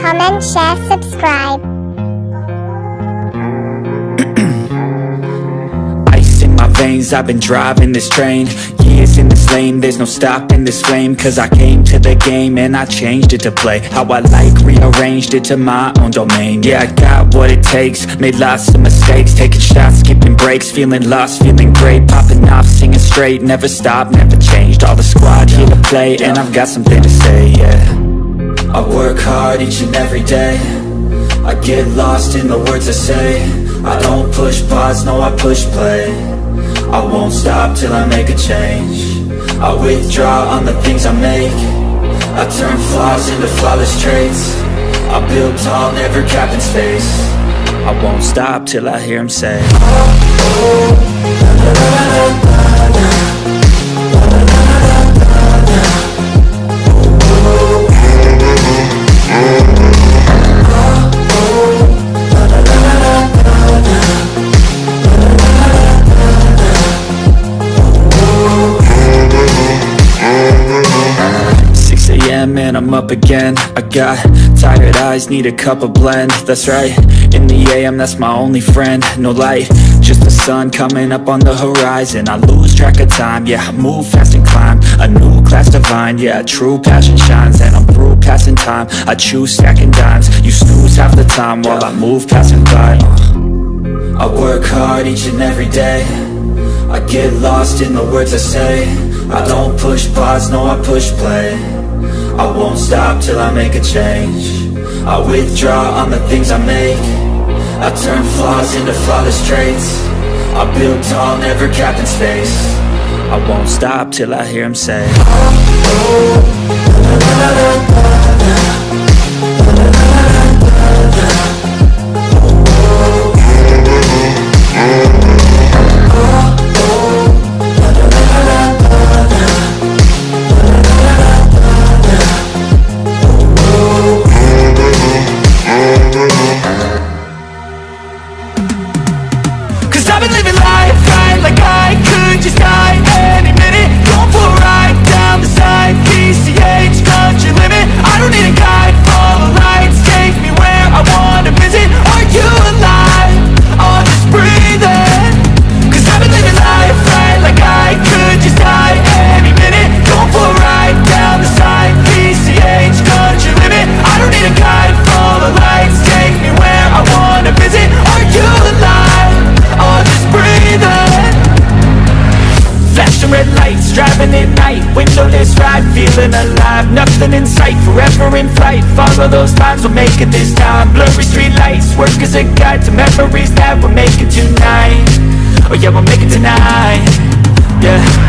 comment, share, subscribe. Ice in my veins, I've been driving this train. Years in this lane, there's no stopping this flame. Cause I came to the game and I changed it to play how I like, rearranged it to my own domain. Yeah, I got what it takes, made lots of mistakes, taking shots, skipping breaks, feeling lost, feeling great, popping off, singing straight, never stopped, never changed. All the squad here to play, and I've got something to say, yeah. I work hard each and every day, I get lost in the words I say. I don't push pause, no, I push play. I won't stop till I make a change. I withdraw on the things I make. I turn flaws into flawless traits. I build tall, never capped in space. I won't stop till I hear him say, and I'm up again. I got tired eyes, need a cup of blend. That's right, in the AM, that's my only friend. No light, just the sun coming up on the horizon. I lose track of time, yeah, I move fast and climb a new class divine, yeah, true passion shines. And I'm through passing time, I choose stacking dimes. You snooze half the time while I move passing by. I work hard each and every day, I get lost in the words I say. I don't push pause, no, I push play. I won't stop till I make a change. I withdraw on the things I make. I turn flaws into flawless traits. I build tall, never capped in space. I won't stop till I hear him say, driving at night, windowless ride, feeling alive. Nothing in sight, forever in flight. Follow those lines, we'll make it this time. Blurry street lights, work as a guide to memories that we're making tonight. Oh yeah, we'll make it tonight. Yeah.